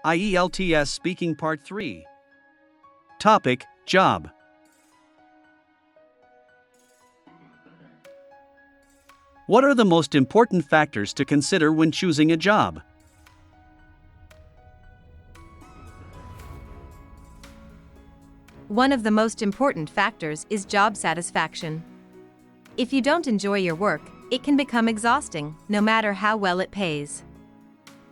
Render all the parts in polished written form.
IELTS Speaking Part 3. Topic: Job. What are the most important factors to consider when choosing a job? One of the most important factors is job satisfaction. If you don't enjoy your work, it can become exhausting, no matter how well it pays.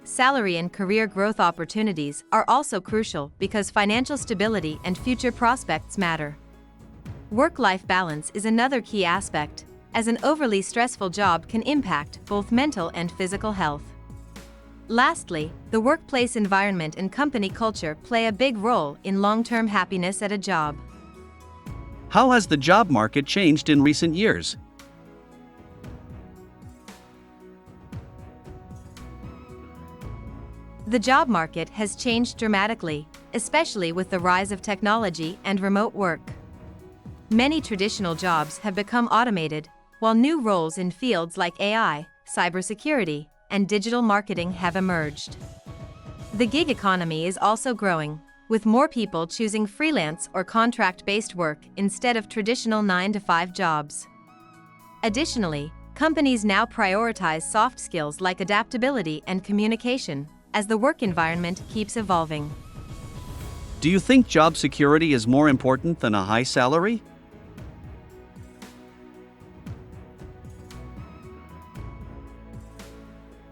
Salary and career growth opportunities are also crucial because financial stability and future prospects matter. Work-life balance is another key aspect, as an overly stressful job can impact both mental and physical health. Lastly, the workplace environment and company culture play a big role in long-term happiness at a job. How has the job market changed in recent years? The job market has changed dramatically, especially with the rise of technology and remote work. Many traditional jobs have become automated, while new roles in fields like AI, cybersecurity, and digital marketing have emerged. The gig economy is also growing, with more people choosing freelance or contract-based work instead of traditional 9-to-5 jobs. Additionally, companies now prioritize soft skills like adaptability and communication, as the work environment keeps evolving. Do you think job security is more important than a high salary?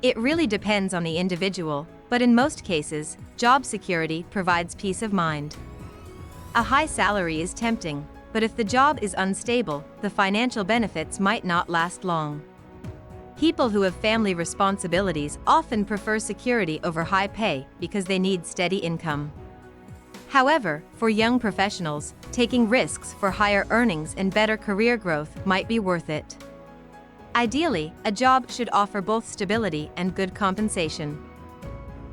It really depends on the individual, but in most cases, job security provides peace of mind. A high salary is tempting, but if the job is unstable, the financial benefits might not last long. People who have family responsibilities often prefer security over high pay because they need steady income. However, for young professionals, taking risks for higher earnings and better career growth might be worth it. Ideally, a job should offer both stability and good compensation.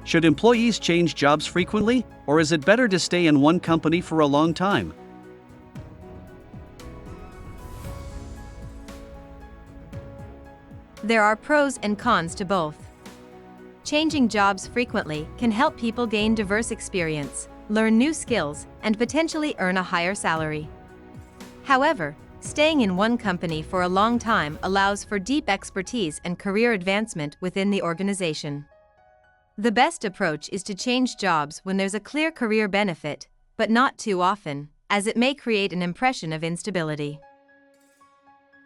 Should employees change jobs frequently, or is it better to stay in one company for a long time? There are pros and cons to both. Changing jobs frequently can help people gain diverse experience, learn new skills, and potentially earn a higher salary. However, staying in one company for a long time allows for deep expertise and career advancement within the organization. The best approach is to change jobs when there's a clear career benefit, but not too often, as it may create an impression of instability.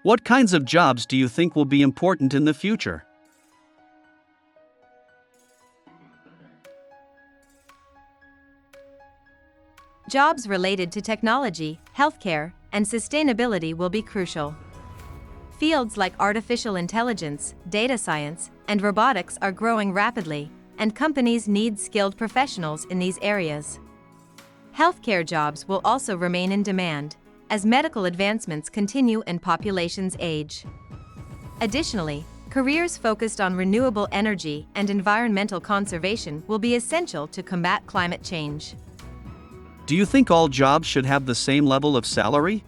What kinds of jobs do you think will be important in the future? Jobs related to technology, healthcare, and sustainability will be crucial. Fields like artificial intelligence, data science, and robotics are growing rapidly, and companies need skilled professionals in these areas. Healthcare jobs will also remain in demand, as medical advancements continue and populations age. Additionally, careers focused on renewable energy and environmental conservation will be essential to combat climate change. Do you think all jobs should have the same level of salary?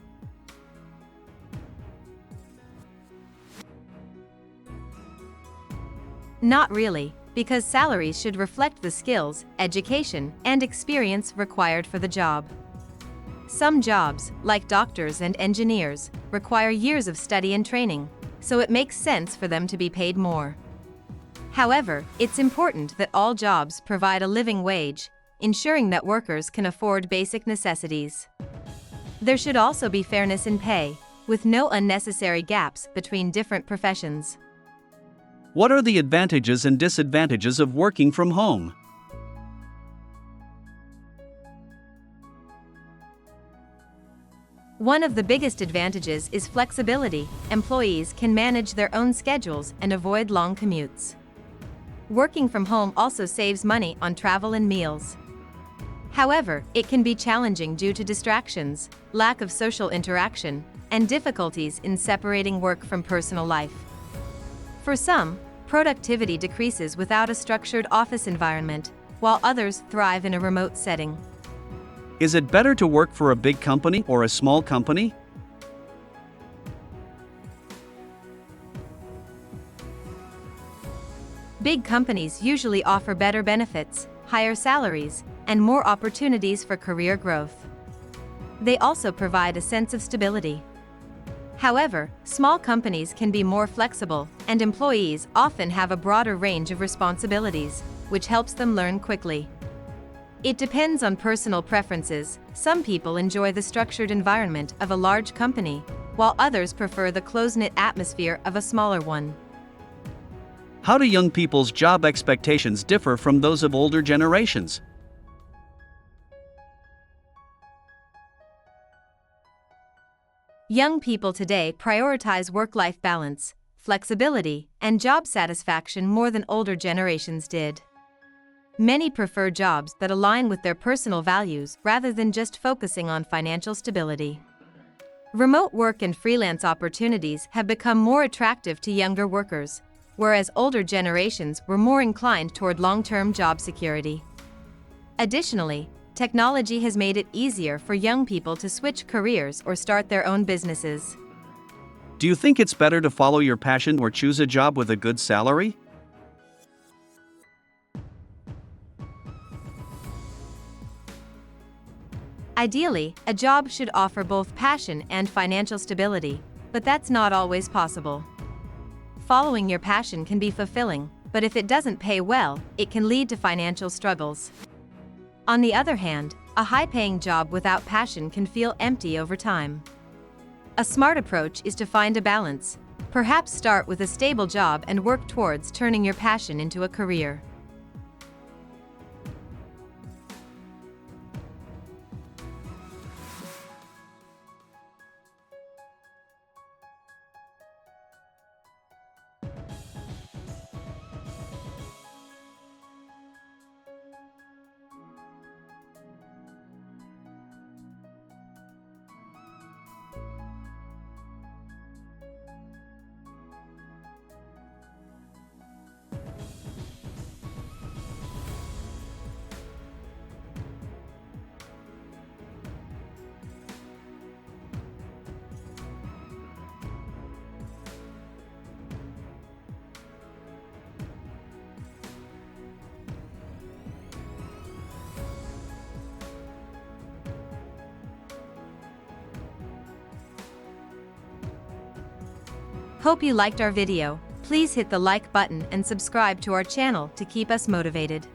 Not really, because salaries should reflect the skills, education, and experience required for the job. Some jobs, like doctors and engineers, require years of study and training, so it makes sense for them to be paid more. However, it's important that all jobs provide a living wage, ensuring that workers can afford basic necessities. There should also be fairness in pay, with no unnecessary gaps between different professions. What are the advantages and disadvantages of working from home? One of the biggest advantages is flexibility. Employees can manage their own schedules and avoid long commutes. Working from home also saves money on travel and meals. However, it can be challenging due to distractions, lack of social interaction, and difficulties in separating work from personal life. For some, productivity decreases without a structured office environment, while others thrive in a remote setting. Is it better to work for a big company or a small company? Big companies usually offer better benefits, higher salaries, and more opportunities for career growth. They also provide a sense of stability. However, small companies can be more flexible, and employees often have a broader range of responsibilities, which helps them learn quickly. It depends on personal preferences. Some people enjoy the structured environment of a large company, while others prefer the close-knit atmosphere of a smaller one. How do young people's job expectations differ from those of older generations? Young people today prioritize work-life balance, flexibility, and job satisfaction more than older generations did. Many prefer jobs that align with their personal values rather than just focusing on financial stability. Remote work and freelance opportunities have become more attractive to younger workers, whereas older generations were more inclined toward long-term job security. Additionally, technology has made it easier for young people to switch careers or start their own businesses. Do you think it's better to follow your passion or choose a job with a good salary? Ideally, a job should offer both passion and financial stability, but that's not always possible. Following your passion can be fulfilling, but if it doesn't pay well, it can lead to financial struggles. On the other hand, a high-paying job without passion can feel empty over time. A smart approach is to find a balance. Perhaps start with a stable job and work towards turning your passion into a career. Hope you liked our video. Please hit the like button and subscribe to our channel to keep us motivated.